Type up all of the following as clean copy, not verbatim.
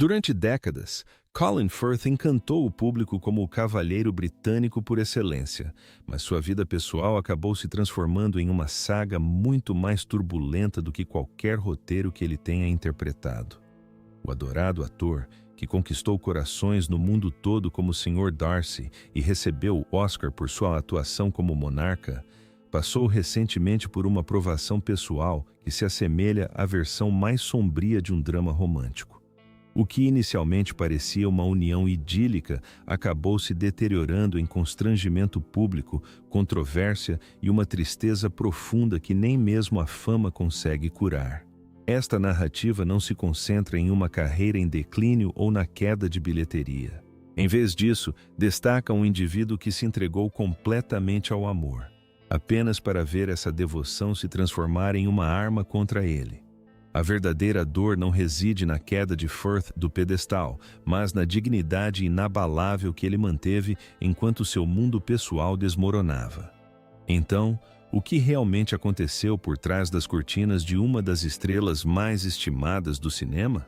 Durante décadas, Colin Firth encantou o público como o cavalheiro britânico por excelência, mas sua vida pessoal acabou se transformando em uma saga muito mais turbulenta do que qualquer roteiro que ele tenha interpretado. O adorado ator, que conquistou corações no mundo todo como o Sr. Darcy e recebeu o Oscar por sua atuação como monarca, passou recentemente por uma provação pessoal que se assemelha à versão mais sombria de um drama romântico. O que inicialmente parecia uma união idílica acabou se deteriorando em constrangimento público, controvérsia e uma tristeza profunda que nem mesmo a fama consegue curar. Esta narrativa não se concentra em uma carreira em declínio ou na queda de bilheteria. Em vez disso, destaca um indivíduo que se entregou completamente ao amor, apenas para ver essa devoção se transformar em uma arma contra ele. A verdadeira dor não reside na queda de Firth do pedestal, mas na dignidade inabalável que ele manteve enquanto seu mundo pessoal desmoronava. Então, o que realmente aconteceu por trás das cortinas de uma das estrelas mais estimadas do cinema?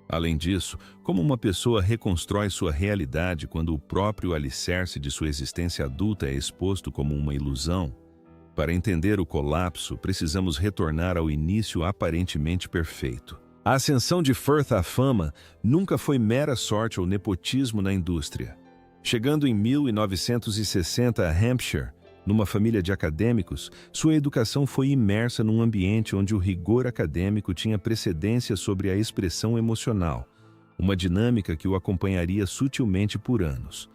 Além disso, como uma pessoa reconstrói sua realidade quando o próprio alicerce de sua existência adulta é exposto como uma ilusão? Para entender o colapso, precisamos retornar ao início aparentemente perfeito. A ascensão de Firth à fama nunca foi mera sorte ou nepotismo na indústria. Chegando em 1960 a Hampshire, numa família de acadêmicos, sua educação foi imersa num ambiente onde o rigor acadêmico tinha precedência sobre a expressão emocional, uma dinâmica que o acompanharia sutilmente por anos.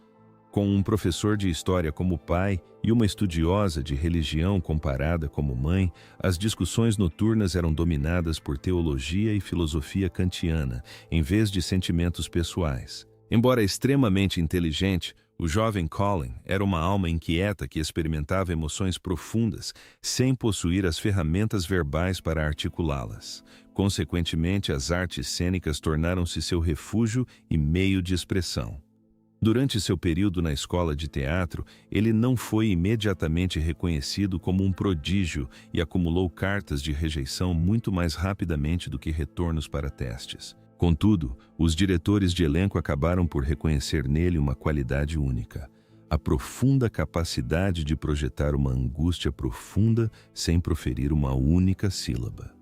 Com um professor de história como pai e uma estudiosa de religião comparada como mãe, as discussões noturnas eram dominadas por teologia e filosofia kantiana, em vez de sentimentos pessoais. Embora extremamente inteligente, o jovem Colin era uma alma inquieta que experimentava emoções profundas, sem possuir as ferramentas verbais para articulá-las. Consequentemente, as artes cênicas tornaram-se seu refúgio e meio de expressão. Durante seu período na escola de teatro, ele não foi imediatamente reconhecido como um prodígio e acumulou cartas de rejeição muito mais rapidamente do que retornos para testes. Contudo, os diretores de elenco acabaram por reconhecer nele uma qualidade única: a profunda capacidade de projetar uma angústia profunda sem proferir uma única sílaba.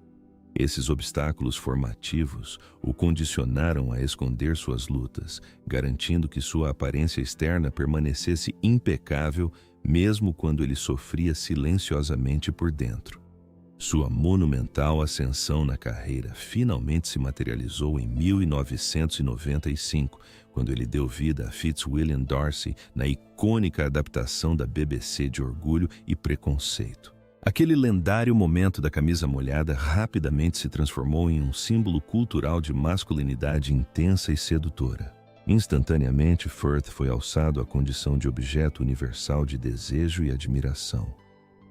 Esses obstáculos formativos o condicionaram a esconder suas lutas, garantindo que sua aparência externa permanecesse impecável mesmo quando ele sofria silenciosamente por dentro. Sua monumental ascensão na carreira finalmente se materializou em 1995, quando ele deu vida a Fitzwilliam Darcy na icônica adaptação da BBC de Orgulho e Preconceito. Aquele lendário momento da camisa molhada rapidamente se transformou em um símbolo cultural de masculinidade intensa e sedutora. Instantaneamente, Firth foi alçado à condição de objeto universal de desejo e admiração.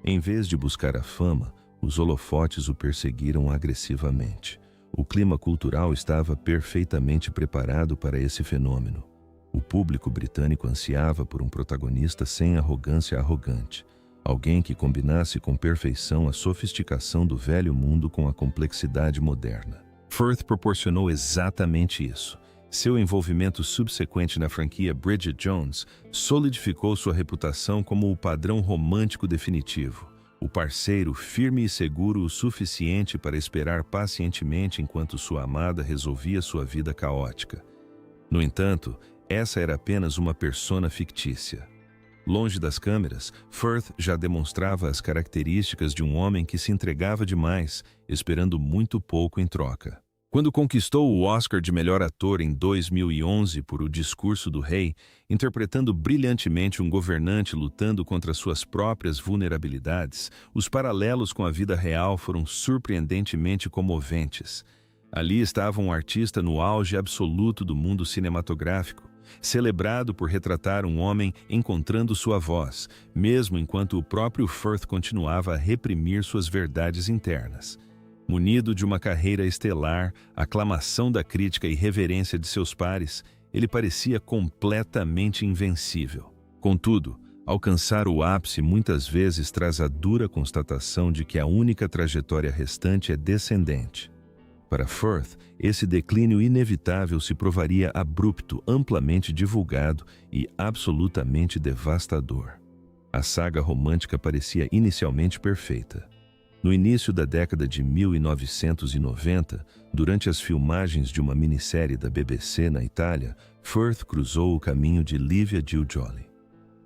Em vez de buscar a fama, os holofotes o perseguiram agressivamente. O clima cultural estava perfeitamente preparado para esse fenômeno. O público britânico ansiava por um protagonista sem arrogância arrogante. Alguém que combinasse com perfeição a sofisticação do velho mundo com a complexidade moderna. Firth proporcionou exatamente isso. Seu envolvimento subsequente na franquia Bridget Jones solidificou sua reputação como o padrão romântico definitivo, o parceiro firme e seguro o suficiente para esperar pacientemente enquanto sua amada resolvia sua vida caótica. No entanto, essa era apenas uma persona fictícia. Longe das câmeras, Firth já demonstrava as características de um homem que se entregava demais, esperando muito pouco em troca. Quando conquistou o Oscar de melhor ator em 2011 por O Discurso do Rei, interpretando brilhantemente um governante lutando contra suas próprias vulnerabilidades, os paralelos com a vida real foram surpreendentemente comoventes. Ali estava um artista no auge absoluto do mundo cinematográfico, celebrado por retratar um homem encontrando sua voz, mesmo enquanto o próprio Firth continuava a reprimir suas verdades internas. Munido de uma carreira estelar, aclamação da crítica e reverência de seus pares, ele parecia completamente invencível. Contudo, alcançar o ápice muitas vezes traz a dura constatação de que a única trajetória restante é descendente. Para Firth, esse declínio inevitável se provaria abrupto, amplamente divulgado e absolutamente devastador. A saga romântica parecia inicialmente perfeita. No início da década de 1990, durante as filmagens de uma minissérie da BBC na Itália, Firth cruzou o caminho de Livia Gillioli.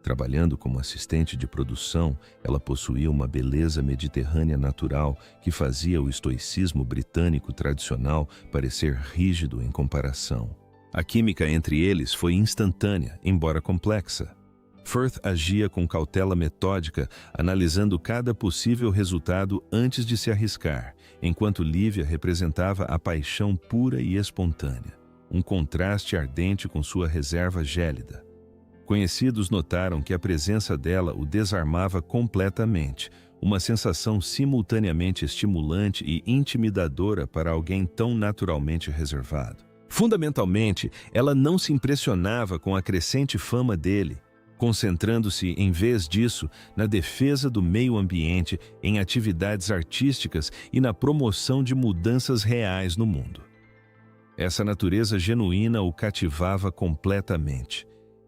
Trabalhando como assistente de produção, ela possuía uma beleza mediterrânea natural que fazia o estoicismo britânico tradicional parecer rígido em comparação. A química entre eles foi instantânea, embora complexa. Firth agia com cautela metódica, analisando cada possível resultado antes de se arriscar, enquanto Livia representava a paixão pura e espontânea, um contraste ardente com sua reserva gélida. Conhecidos notaram que a presença dela o desarmava completamente, uma sensação simultaneamente estimulante e intimidadora para alguém tão naturalmente reservado. Fundamentalmente, ela não se impressionava com a crescente fama dele, concentrando-se, em vez disso, na defesa do meio ambiente, em atividades artísticas e na promoção de mudanças reais no mundo. Essa natureza genuína o cativava completamente.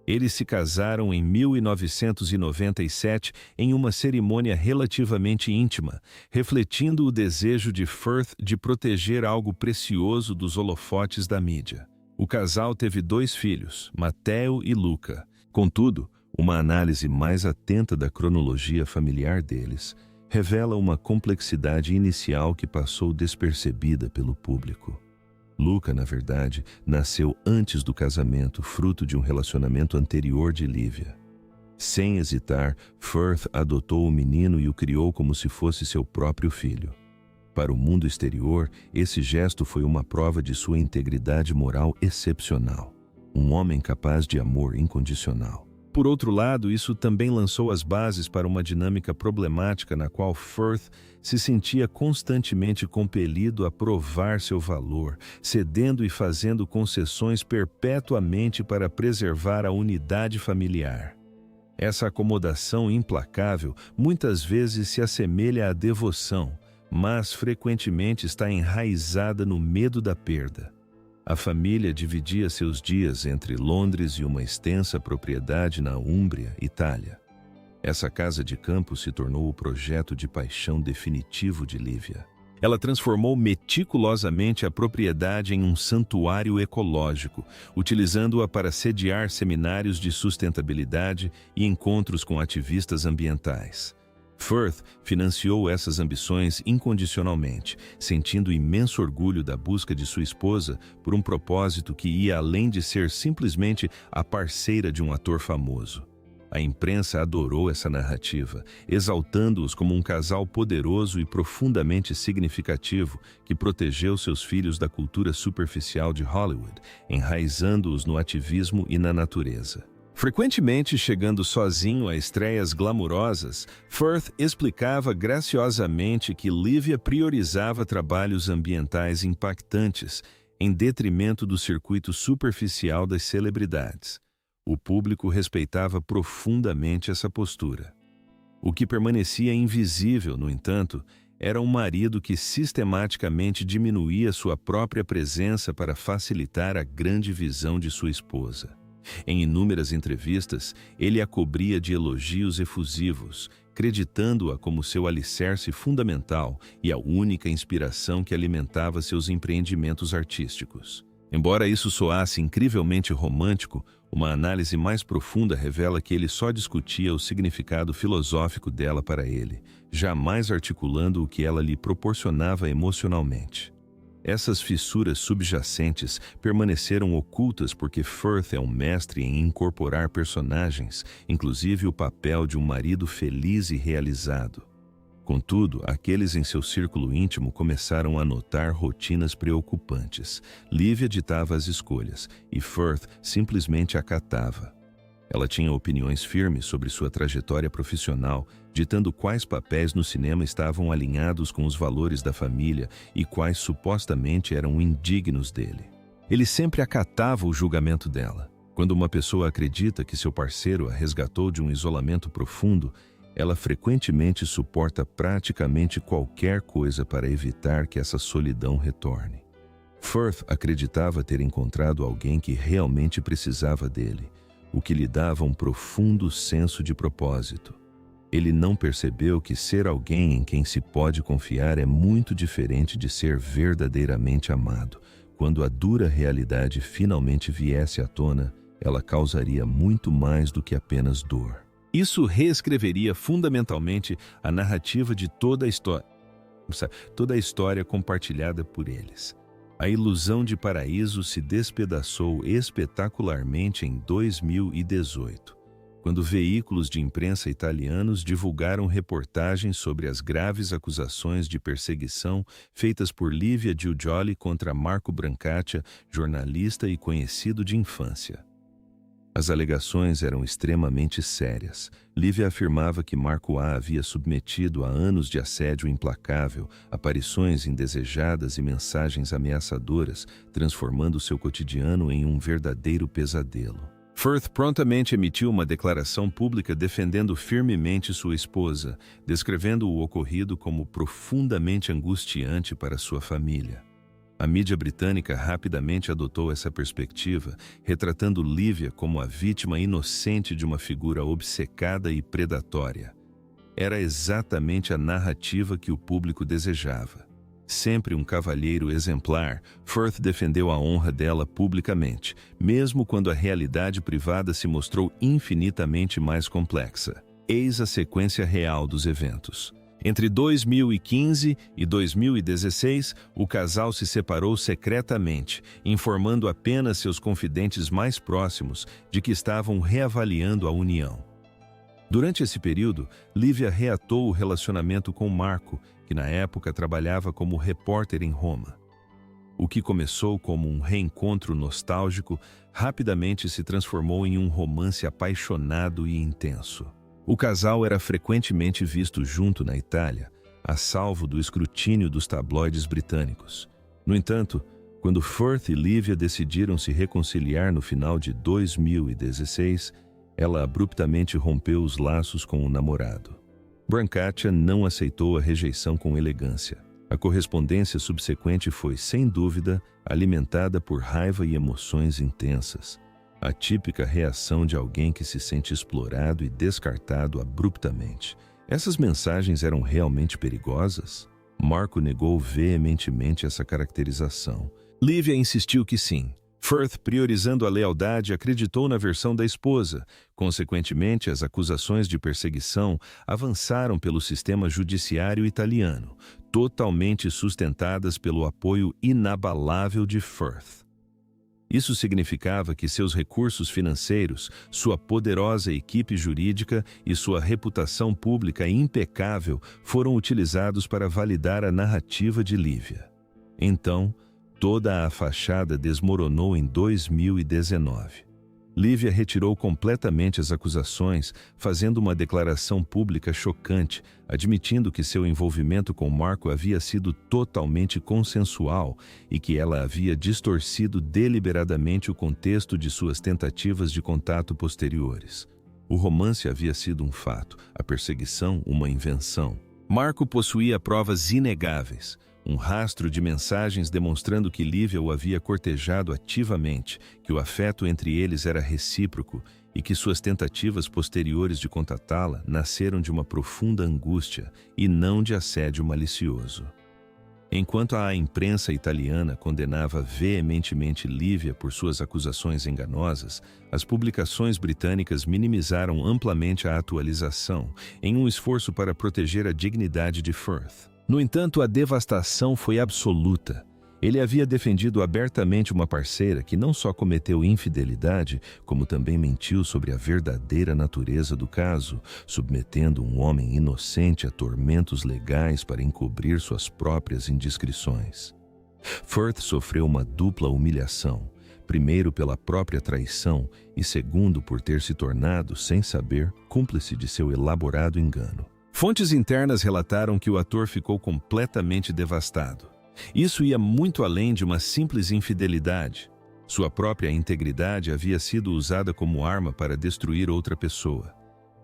Eles se casaram em 1997 em uma cerimônia relativamente íntima, refletindo o desejo de Firth de proteger algo precioso dos holofotes da mídia. O casal teve 2 filhos, Matteo e Luca. Contudo, uma análise mais atenta da cronologia familiar deles revela uma complexidade inicial que passou despercebida pelo público. Luca, na verdade, nasceu antes do casamento, fruto de um relacionamento anterior de Livia. Sem hesitar, Firth adotou o menino e o criou como se fosse seu próprio filho. Para o mundo exterior, esse gesto foi uma prova de sua integridade moral excepcional, um homem capaz de amor incondicional. Por outro lado, isso também lançou as bases para uma dinâmica problemática na qual Firth se sentia constantemente compelido a provar seu valor, cedendo e fazendo concessões perpetuamente para preservar a unidade familiar. Essa acomodação implacável muitas vezes se assemelha à devoção, mas frequentemente está enraizada no medo da perda. A família dividia seus dias entre Londres e uma extensa propriedade na Úmbria, Itália. Essa casa de campo se tornou o projeto de paixão definitivo de Livia. Ela transformou meticulosamente a propriedade em um santuário ecológico, utilizando-a para sediar seminários de sustentabilidade e encontros com ativistas ambientais. Firth financiou essas ambições incondicionalmente, sentindo imenso orgulho da busca de sua esposa por um propósito que ia além de ser simplesmente a parceira de um ator famoso. A imprensa adorou essa narrativa, exaltando-os como um casal poderoso e profundamente significativo que protegeu seus filhos da cultura superficial de Hollywood, enraizando-os no ativismo e na natureza. Frequentemente chegando sozinho a estreias glamourosas, Firth explicava graciosamente que Livia priorizava trabalhos ambientais impactantes, em detrimento do circuito superficial das celebridades. O público respeitava profundamente essa postura. O que permanecia invisível, no entanto, era um marido que sistematicamente diminuía sua própria presença para facilitar a grande visão de sua esposa. Em inúmeras entrevistas, ele a cobria de elogios efusivos, creditando-a como seu alicerce fundamental e a única inspiração que alimentava seus empreendimentos artísticos. Embora isso soasse incrivelmente romântico, uma análise mais profunda revela que ele só discutia o significado filosófico dela para ele, jamais articulando o que ela lhe proporcionava emocionalmente. Essas fissuras subjacentes permaneceram ocultas porque Firth é um mestre em incorporar personagens, inclusive o papel de um marido feliz e realizado. Contudo, aqueles em seu círculo íntimo começaram a notar rotinas preocupantes. Livia ditava as escolhas e Firth simplesmente acatava. Ela tinha opiniões firmes sobre sua trajetória profissional, ditando quais papéis no cinema estavam alinhados com os valores da família e quais supostamente eram indignos dele. Ele sempre acatava o julgamento dela. Quando uma pessoa acredita que seu parceiro a resgatou de um isolamento profundo, ela frequentemente suporta praticamente qualquer coisa para evitar que essa solidão retorne. Firth acreditava ter encontrado alguém que realmente precisava dele, o que lhe dava um profundo senso de propósito. Ele não percebeu que ser alguém em quem se pode confiar é muito diferente de ser verdadeiramente amado. Quando a dura realidade finalmente viesse à tona, ela causaria muito mais do que apenas dor. Isso reescreveria fundamentalmente a narrativa de toda a história compartilhada por eles. A ilusão de paraíso se despedaçou espetacularmente em 2018, quando veículos de imprensa italianos divulgaram reportagens sobre as graves acusações de perseguição feitas por Livia Giudioli contra Marco Brancaccia, jornalista e conhecido de infância. As alegações eram extremamente sérias. Livia afirmava que Marco a havia submetido a anos de assédio implacável, aparições indesejadas e mensagens ameaçadoras, transformando seu cotidiano em um verdadeiro pesadelo. Firth prontamente emitiu uma declaração pública defendendo firmemente sua esposa, descrevendo o ocorrido como profundamente angustiante para sua família. A mídia britânica rapidamente adotou essa perspectiva, retratando Livia como a vítima inocente de uma figura obcecada e predatória. Era exatamente a narrativa que o público desejava. Sempre um cavalheiro exemplar, Firth defendeu a honra dela publicamente, mesmo quando a realidade privada se mostrou infinitamente mais complexa. Eis a sequência real dos eventos. Entre 2015 e 2016, o casal se separou secretamente, informando apenas seus confidentes mais próximos de que estavam reavaliando a união. Durante esse período, Livia reatou o relacionamento com Marco, que na época trabalhava como repórter em Roma. O que começou como um reencontro nostálgico, rapidamente se transformou em um romance apaixonado e intenso. O casal era frequentemente visto junto na Itália, a salvo do escrutínio dos tabloides britânicos. No entanto, quando Firth e Livia decidiram se reconciliar no final de 2016, ela abruptamente rompeu os laços com o namorado. Brancaccia não aceitou a rejeição com elegância. A correspondência subsequente foi, sem dúvida, alimentada por raiva e emoções intensas. A típica reação de alguém que se sente explorado e descartado abruptamente. Essas mensagens eram realmente perigosas? Marco negou veementemente essa caracterização. Livia insistiu que sim. Firth, priorizando a lealdade, acreditou na versão da esposa. Consequentemente, as acusações de perseguição avançaram pelo sistema judiciário italiano, totalmente sustentadas pelo apoio inabalável de Firth. Isso significava que seus recursos financeiros, sua poderosa equipe jurídica e sua reputação pública impecável foram utilizados para validar a narrativa de Livia. Então, toda a fachada desmoronou em 2019. Livia retirou completamente as acusações, fazendo uma declaração pública chocante, admitindo que seu envolvimento com Marco havia sido totalmente consensual e que ela havia distorcido deliberadamente o contexto de suas tentativas de contato posteriores. O romance havia sido um fato, a perseguição uma invenção. Marco possuía provas inegáveis. Um rastro de mensagens demonstrando que Livia o havia cortejado ativamente, que o afeto entre eles era recíproco e que suas tentativas posteriores de contatá-la nasceram de uma profunda angústia e não de assédio malicioso. Enquanto a imprensa italiana condenava veementemente Livia por suas acusações enganosas, as publicações britânicas minimizaram amplamente a atualização, em um esforço para proteger a dignidade de Firth. No entanto, a devastação foi absoluta. Ele havia defendido abertamente uma parceira que não só cometeu infidelidade, como também mentiu sobre a verdadeira natureza do caso, submetendo um homem inocente a tormentos legais para encobrir suas próprias indiscrições. Firth sofreu uma dupla humilhação, primeiro pela própria traição e segundo por ter se tornado, sem saber, cúmplice de seu elaborado engano. Fontes internas relataram que o ator ficou completamente devastado. Isso ia muito além de uma simples infidelidade. Sua própria integridade havia sido usada como arma para destruir outra pessoa.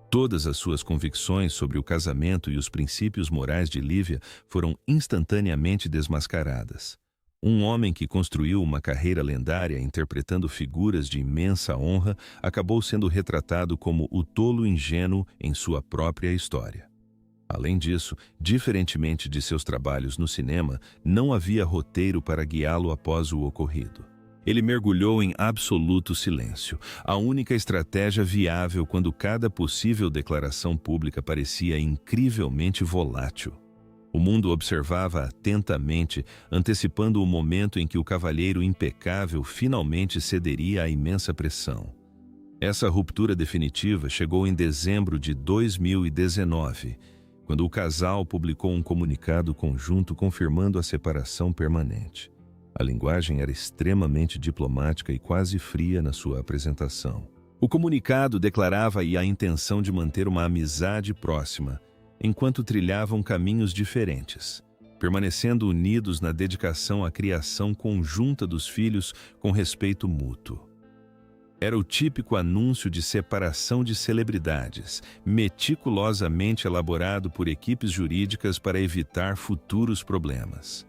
Todas as suas convicções sobre o casamento e os princípios morais de Livia foram instantaneamente desmascaradas. Um homem que construiu uma carreira lendária interpretando figuras de imensa honra acabou sendo retratado como o tolo ingênuo em sua própria história. Além disso, diferentemente de seus trabalhos no cinema, não havia roteiro para guiá-lo após o ocorrido. Ele mergulhou em absoluto silêncio, a única estratégia viável quando cada possível declaração pública parecia incrivelmente volátil. O mundo observava atentamente, antecipando o momento em que o cavalheiro impecável finalmente cederia à imensa pressão. Essa ruptura definitiva chegou em dezembro de 2019, quando o casal publicou um comunicado conjunto confirmando a separação permanente. A linguagem era extremamente diplomática e quase fria na sua apresentação. O comunicado declarava a intenção de manter uma amizade próxima, enquanto trilhavam caminhos diferentes, permanecendo unidos na dedicação à criação conjunta dos filhos com respeito mútuo. Era o típico anúncio de separação de celebridades, meticulosamente elaborado por equipes jurídicas para evitar futuros problemas.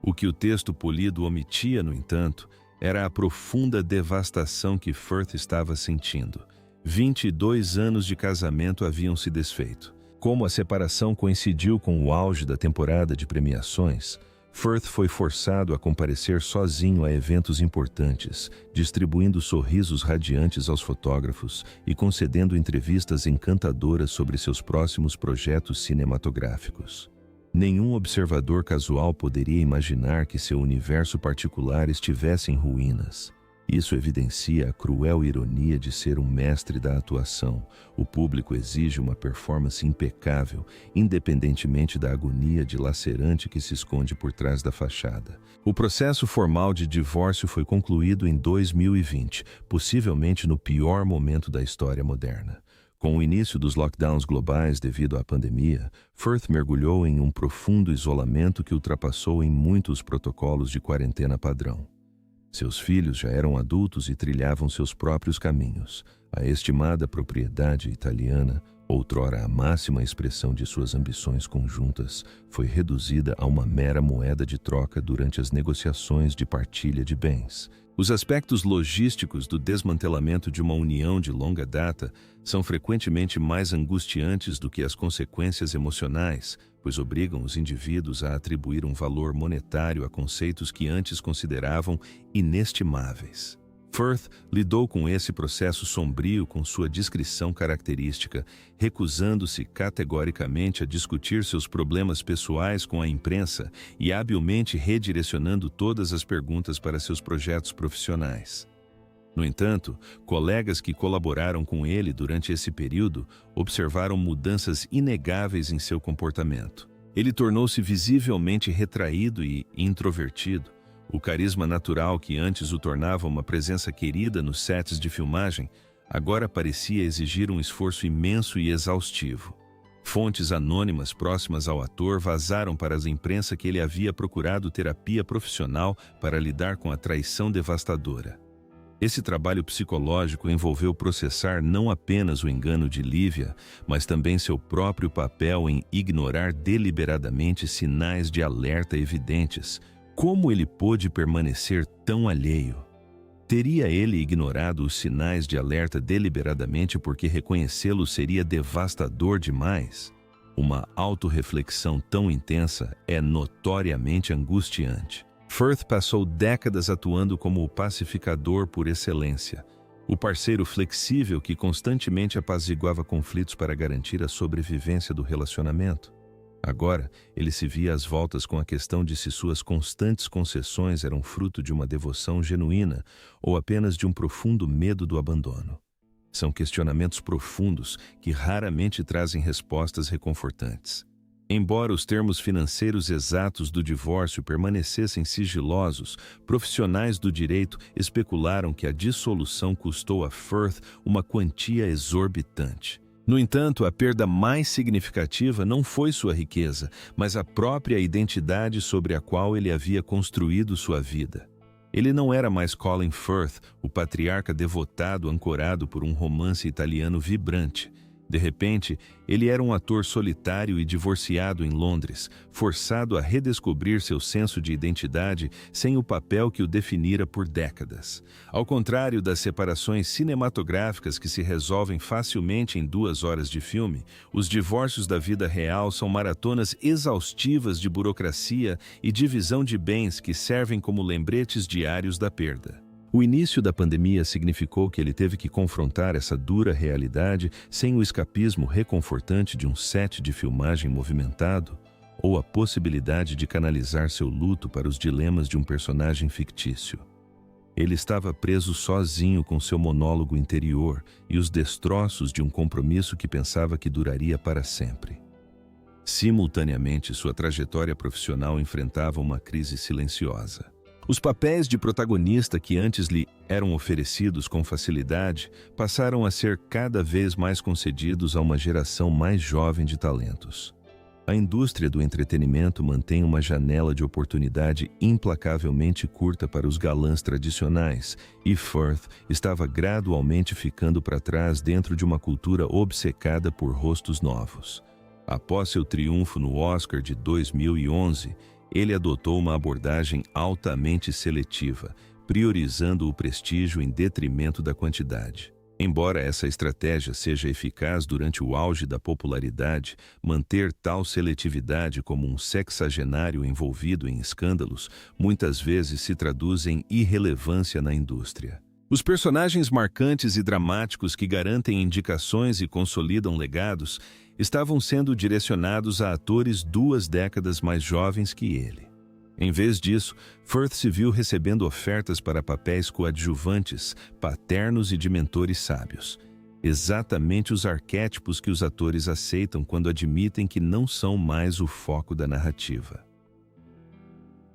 O que o texto polido omitia, no entanto, era a profunda devastação que Firth estava sentindo. 22 anos de casamento haviam se desfeito. Como a separação coincidiu com o auge da temporada de premiações, Firth foi forçado a comparecer sozinho a eventos importantes, distribuindo sorrisos radiantes aos fotógrafos e concedendo entrevistas encantadoras sobre seus próximos projetos cinematográficos. Nenhum observador casual poderia imaginar que seu universo particular estivesse em ruínas. Isso evidencia a cruel ironia de ser um mestre da atuação. O público exige uma performance impecável, independentemente da agonia dilacerante que se esconde por trás da fachada. O processo formal de divórcio foi concluído em 2020, possivelmente no pior momento da história moderna. Com o início dos lockdowns globais devido à pandemia, Firth mergulhou em um profundo isolamento que ultrapassou em muitos protocolos de quarentena padrão. Seus filhos já eram adultos e trilhavam seus próprios caminhos. A estimada propriedade italiana, outrora a máxima expressão de suas ambições conjuntas, foi reduzida a uma mera moeda de troca durante as negociações de partilha de bens. Os aspectos logísticos do desmantelamento de uma união de longa data são frequentemente mais angustiantes do que as consequências emocionais, pois obrigam os indivíduos a atribuir um valor monetário a conceitos que antes consideravam inestimáveis. Firth lidou com esse processo sombrio com sua discrição característica, recusando-se categoricamente a discutir seus problemas pessoais com a imprensa e habilmente redirecionando todas as perguntas para seus projetos profissionais. No entanto, colegas que colaboraram com ele durante esse período observaram mudanças inegáveis em seu comportamento. Ele tornou-se visivelmente retraído e introvertido. O carisma natural que antes o tornava uma presença querida nos sets de filmagem, agora parecia exigir um esforço imenso e exaustivo. Fontes anônimas próximas ao ator vazaram para a imprensa que ele havia procurado terapia profissional para lidar com a traição devastadora. Esse trabalho psicológico envolveu processar não apenas o engano de Lívia, mas também seu próprio papel em ignorar deliberadamente sinais de alerta evidentes. Como ele pôde permanecer tão alheio? Teria ele ignorado os sinais de alerta deliberadamente porque reconhecê-los seria devastador demais? Uma autorreflexão tão intensa é notoriamente angustiante. Firth passou décadas atuando como o pacificador por excelência, o parceiro flexível que constantemente apaziguava conflitos para garantir a sobrevivência do relacionamento. Agora, ele se via às voltas com a questão de se suas constantes concessões eram fruto de uma devoção genuína ou apenas de um profundo medo do abandono. São questionamentos profundos que raramente trazem respostas reconfortantes. Embora os termos financeiros exatos do divórcio permanecessem sigilosos, profissionais do direito especularam que a dissolução custou a Firth uma quantia exorbitante. No entanto, a perda mais significativa não foi sua riqueza, mas a própria identidade sobre a qual ele havia construído sua vida. Ele não era mais Colin Firth, o patriarca devotado ancorado por um romance italiano vibrante. De repente, ele era um ator solitário e divorciado em Londres, forçado a redescobrir seu senso de identidade sem o papel que o definira por décadas. Ao contrário das separações cinematográficas que se resolvem facilmente em 2 horas de filme, os divórcios da vida real são maratonas exaustivas de burocracia e divisão de bens que servem como lembretes diários da perda. O início da pandemia significou que ele teve que confrontar essa dura realidade sem o escapismo reconfortante de um set de filmagem movimentado ou a possibilidade de canalizar seu luto para os dilemas de um personagem fictício. Ele estava preso sozinho com seu monólogo interior e os destroços de um compromisso que pensava que duraria para sempre. Simultaneamente, sua trajetória profissional enfrentava uma crise silenciosa. Os papéis de protagonista que antes lhe eram oferecidos com facilidade passaram a ser cada vez mais concedidos a uma geração mais jovem de talentos. A indústria do entretenimento mantém uma janela de oportunidade implacavelmente curta para os galãs tradicionais, e Firth estava gradualmente ficando para trás dentro de uma cultura obcecada por rostos novos. Após seu triunfo no Oscar de 2011, ele adotou uma abordagem altamente seletiva, priorizando o prestígio em detrimento da quantidade. Embora essa estratégia seja eficaz durante o auge da popularidade, manter tal seletividade como um sexagenário envolvido em escândalos muitas vezes se traduz em irrelevância na indústria. Os personagens marcantes e dramáticos que garantem indicações e consolidam legados estavam sendo direcionados a atores 2 décadas mais jovens que ele. Em vez disso, Firth se viu recebendo ofertas para papéis coadjuvantes, paternos e de mentores sábios. Exatamente os arquétipos que os atores aceitam quando admitem que não são mais o foco da narrativa.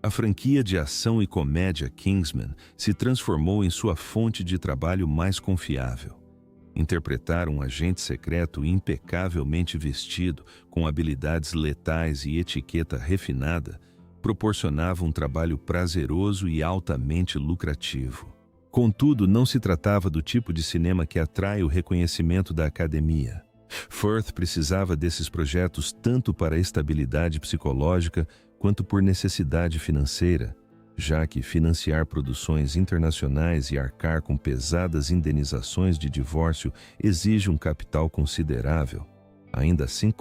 A franquia de ação e comédia Kingsman se transformou em sua fonte de trabalho mais confiável. Interpretar um agente secreto impecavelmente vestido, com habilidades letais e etiqueta refinada, proporcionava um trabalho prazeroso e altamente lucrativo. Contudo, não se tratava do tipo de cinema que atrai o reconhecimento da academia. Firth precisava desses projetos tanto para estabilidade psicológica quanto por necessidade financeira, já que financiar produções internacionais e arcar com pesadas indenizações de divórcio exige um capital considerável. Ainda assim,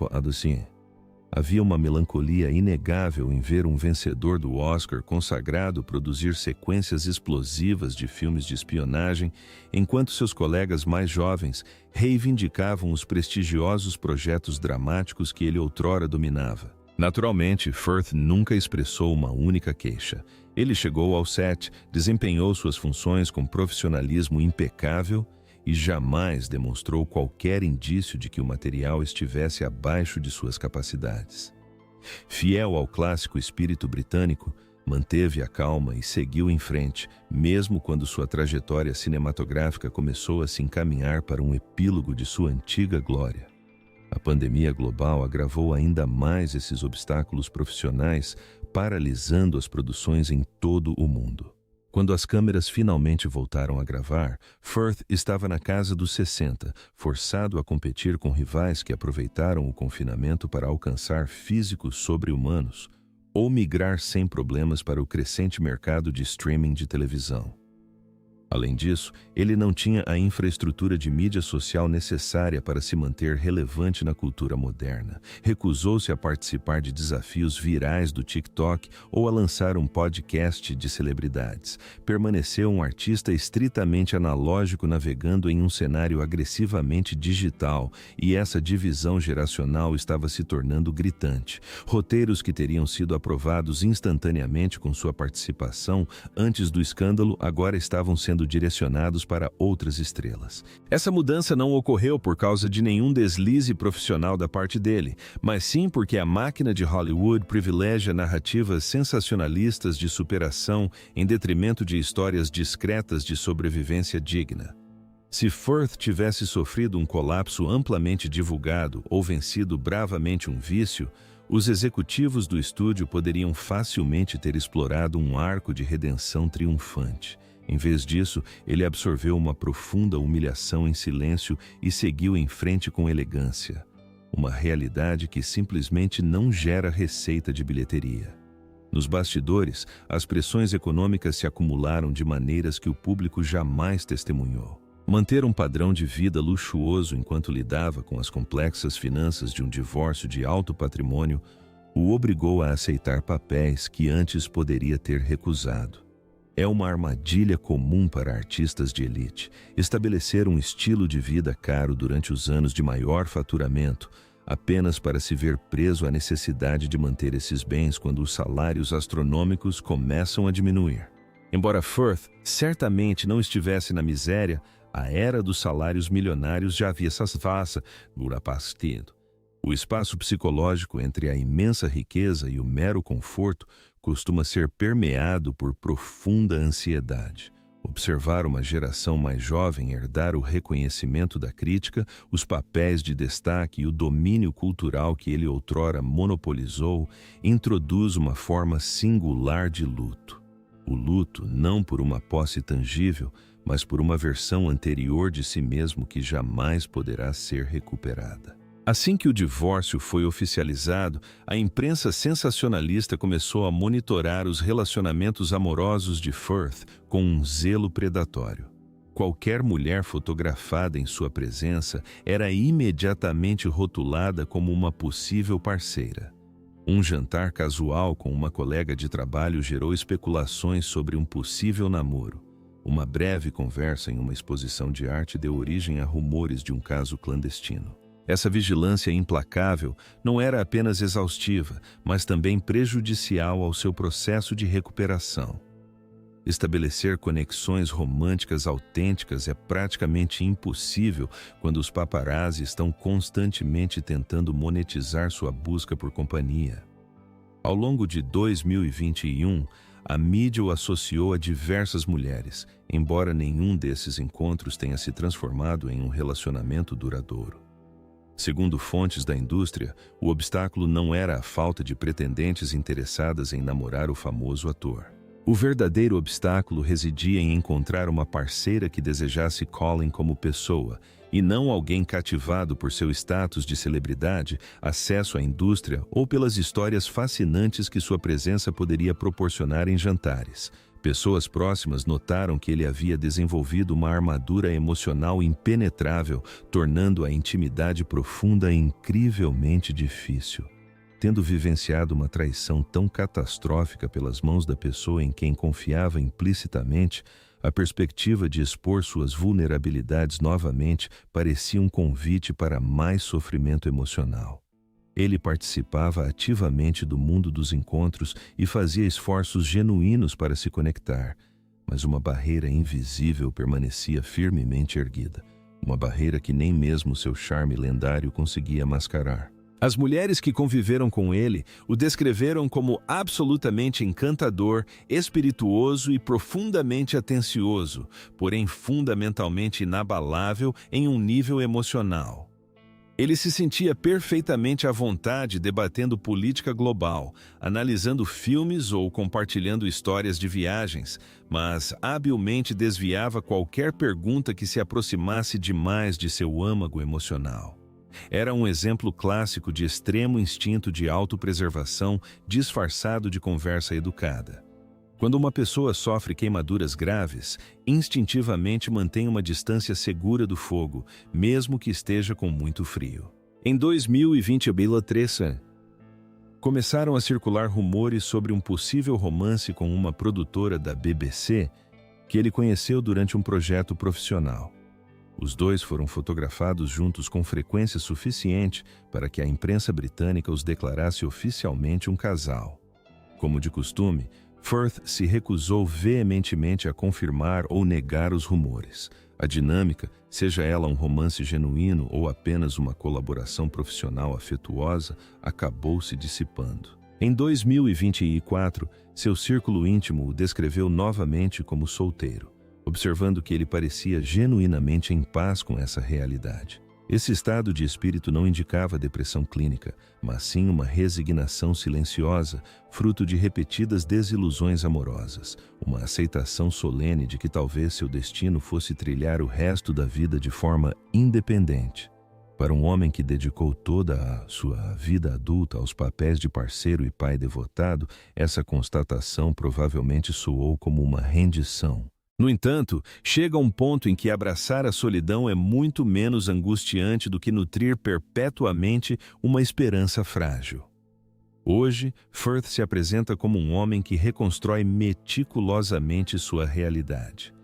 havia uma melancolia inegável em ver um vencedor do Oscar consagrado produzir sequências explosivas de filmes de espionagem, enquanto seus colegas mais jovens reivindicavam os prestigiosos projetos dramáticos que ele outrora dominava. Naturalmente, Firth nunca expressou uma única queixa. Ele chegou ao set, desempenhou suas funções com profissionalismo impecável e jamais demonstrou qualquer indício de que o material estivesse abaixo de suas capacidades. Fiel ao clássico espírito britânico, manteve a calma e seguiu em frente, mesmo quando sua trajetória cinematográfica começou a se encaminhar para um epílogo de sua antiga glória. A pandemia global agravou ainda mais esses obstáculos profissionais, paralisando as produções em todo o mundo. Quando as câmeras finalmente voltaram a gravar, Firth estava na casa dos 60, forçado a competir com rivais que aproveitaram o confinamento para alcançar físicos sobre-humanos ou migrar sem problemas para o crescente mercado de streaming de televisão. Além disso, ele não tinha a infraestrutura de mídia social necessária para se manter relevante na cultura moderna. Recusou-se a participar de desafios virais do TikTok ou a lançar um podcast de celebridades. Permaneceu um artista estritamente analógico navegando em um cenário agressivamente digital, e essa divisão geracional estava se tornando gritante. Roteiros que teriam sido aprovados instantaneamente com sua participação antes do escândalo agora estavam sendo direcionados para outras estrelas. Essa mudança não ocorreu por causa de nenhum deslize profissional da parte dele, mas sim porque a máquina de Hollywood privilegia narrativas sensacionalistas de superação em detrimento de histórias discretas de sobrevivência digna. Se Firth tivesse sofrido um colapso amplamente divulgado ou vencido bravamente um vício, os executivos do estúdio poderiam facilmente ter explorado um arco de redenção triunfante. Em vez disso, ele absorveu uma profunda humilhação em silêncio e seguiu em frente com elegância. Uma realidade que simplesmente não gera receita de bilheteria. Nos bastidores, as pressões econômicas se acumularam de maneiras que o público jamais testemunhou. Manter um padrão de vida luxuoso enquanto lidava com as complexas finanças de um divórcio de alto patrimônio o obrigou a aceitar papéis que antes poderia ter recusado. É uma armadilha comum para artistas de elite estabelecer um estilo de vida caro durante os anos de maior faturamento, apenas para se ver preso à necessidade de manter esses bens quando os salários astronômicos começam a diminuir. Embora Firth certamente não estivesse na miséria, a era dos salários milionários já havia se passado. O espaço psicológico entre a imensa riqueza e o mero conforto costuma ser permeado por profunda ansiedade. Observar uma geração mais jovem herdar o reconhecimento da crítica, os papéis de destaque e o domínio cultural que ele outrora monopolizou, introduz uma forma singular de luto. O luto não por uma posse tangível, mas por uma versão anterior de si mesmo que jamais poderá ser recuperada. Assim que o divórcio foi oficializado, a imprensa sensacionalista começou a monitorar os relacionamentos amorosos de Firth com um zelo predatório. Qualquer mulher fotografada em sua presença era imediatamente rotulada como uma possível parceira. Um jantar casual com uma colega de trabalho gerou especulações sobre um possível namoro. Uma breve conversa em uma exposição de arte deu origem a rumores de um caso clandestino. Essa vigilância implacável não era apenas exaustiva, mas também prejudicial ao seu processo de recuperação. Estabelecer conexões românticas autênticas é praticamente impossível quando os paparazzi estão constantemente tentando monetizar sua busca por companhia. Ao longo de 2021, a mídia o associou a diversas mulheres, embora nenhum desses encontros tenha se transformado em um relacionamento duradouro. Segundo fontes da indústria, o obstáculo não era a falta de pretendentes interessadas em namorar o famoso ator. O verdadeiro obstáculo residia em encontrar uma parceira que desejasse Colin como pessoa, e não alguém cativado por seu status de celebridade, acesso à indústria ou pelas histórias fascinantes que sua presença poderia proporcionar em jantares. Pessoas próximas notaram que ele havia desenvolvido uma armadura emocional impenetrável, tornando a intimidade profunda incrivelmente difícil. Tendo vivenciado uma traição tão catastrófica pelas mãos da pessoa em quem confiava implicitamente, a perspectiva de expor suas vulnerabilidades novamente parecia um convite para mais sofrimento emocional. Ele participava ativamente do mundo dos encontros e fazia esforços genuínos para se conectar, mas uma barreira invisível permanecia firmemente erguida, uma barreira que nem mesmo seu charme lendário conseguia mascarar. As mulheres que conviveram com ele o descreveram como absolutamente encantador, espirituoso e profundamente atencioso, porém fundamentalmente inabalável em um nível emocional. Ele se sentia perfeitamente à vontade debatendo política global, analisando filmes ou compartilhando histórias de viagens, mas habilmente desviava qualquer pergunta que se aproximasse demais de seu âmago emocional. Era um exemplo clássico de extremo instinto de autopreservação disfarçado de conversa educada. Quando uma pessoa sofre queimaduras graves, instintivamente mantém uma distância segura do fogo, mesmo que esteja com muito frio. Em 2020, começaram a circular rumores sobre um possível romance com uma produtora da BBC que ele conheceu durante um projeto profissional. Os dois foram fotografados juntos com frequência suficiente para que a imprensa britânica os declarasse oficialmente um casal. Como de costume, Firth se recusou veementemente a confirmar ou negar os rumores. A dinâmica, seja ela um romance genuíno ou apenas uma colaboração profissional afetuosa, acabou se dissipando. Em 2024, seu círculo íntimo o descreveu novamente como solteiro, observando que ele parecia genuinamente em paz com essa realidade. Esse estado de espírito não indicava depressão clínica, mas sim uma resignação silenciosa, fruto de repetidas desilusões amorosas, uma aceitação solene de que talvez seu destino fosse trilhar o resto da vida de forma independente. Para um homem que dedicou toda a sua vida adulta aos papéis de parceiro e pai devotado, essa constatação provavelmente soou como uma rendição. No entanto, chega um ponto em que abraçar a solidão é muito menos angustiante do que nutrir perpetuamente uma esperança frágil. Hoje, Firth se apresenta como um homem que reconstrói meticulosamente sua realidade.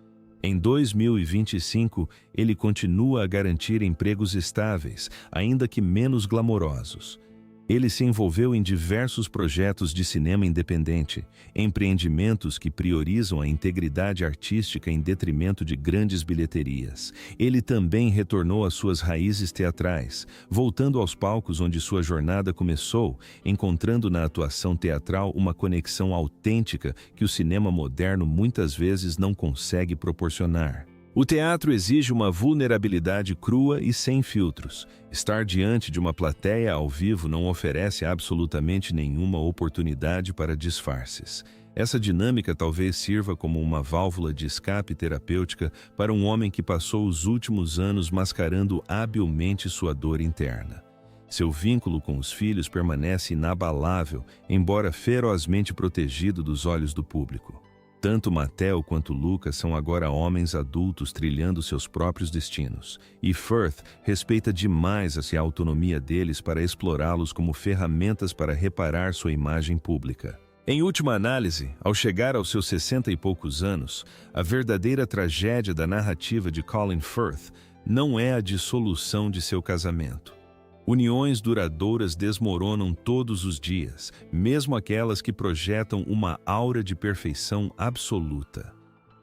Em 2025, ele continua a garantir empregos estáveis, ainda que menos glamourosos. Ele se envolveu em diversos projetos de cinema independente, empreendimentos que priorizam a integridade artística em detrimento de grandes bilheterias. Ele também retornou às suas raízes teatrais, voltando aos palcos onde sua jornada começou, encontrando na atuação teatral uma conexão autêntica que o cinema moderno muitas vezes não consegue proporcionar. O teatro exige uma vulnerabilidade crua e sem filtros. Estar diante de uma plateia ao vivo não oferece absolutamente nenhuma oportunidade para disfarces. Essa dinâmica talvez sirva como uma válvula de escape terapêutica para um homem que passou os últimos anos mascarando habilmente sua dor interna. Seu vínculo com os filhos permanece inabalável, embora ferozmente protegido dos olhos do público. Tanto Mateo quanto Lucas são agora homens adultos trilhando seus próprios destinos, e Firth respeita demais a autonomia deles para explorá-los como ferramentas para reparar sua imagem pública. Em última análise, ao chegar aos seus 60 e poucos anos, a verdadeira tragédia da narrativa de Colin Firth não é a dissolução de seu casamento. Uniões duradouras desmoronam todos os dias, mesmo aquelas que projetam uma aura de perfeição absoluta.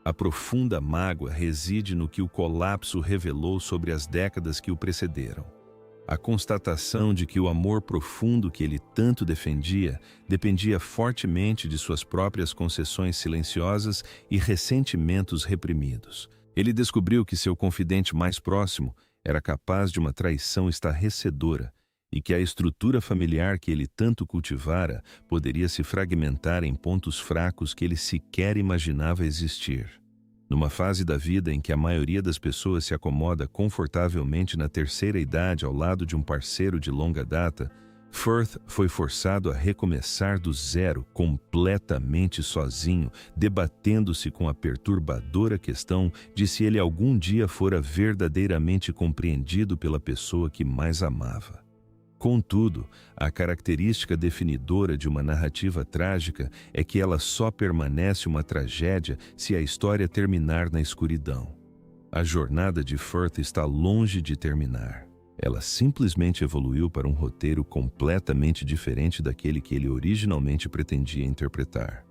A profunda mágoa reside no que o colapso revelou sobre as décadas que o precederam. A constatação de que o amor profundo que ele tanto defendia dependia fortemente de suas próprias concessões silenciosas e ressentimentos reprimidos. Ele descobriu que seu confidente mais próximo era capaz de uma traição estarrecedora e que a estrutura familiar que ele tanto cultivara poderia se fragmentar em pontos fracos que ele sequer imaginava existir. Numa fase da vida em que a maioria das pessoas se acomoda confortavelmente na terceira idade ao lado de um parceiro de longa data, Firth foi forçado a recomeçar do zero, completamente sozinho, debatendo-se com a perturbadora questão de se ele algum dia fora verdadeiramente compreendido pela pessoa que mais amava. Contudo, a característica definidora de uma narrativa trágica é que ela só permanece uma tragédia se a história terminar na escuridão. A jornada de Firth está longe de terminar. Ela simplesmente evoluiu para um roteiro completamente diferente daquele que ele originalmente pretendia interpretar.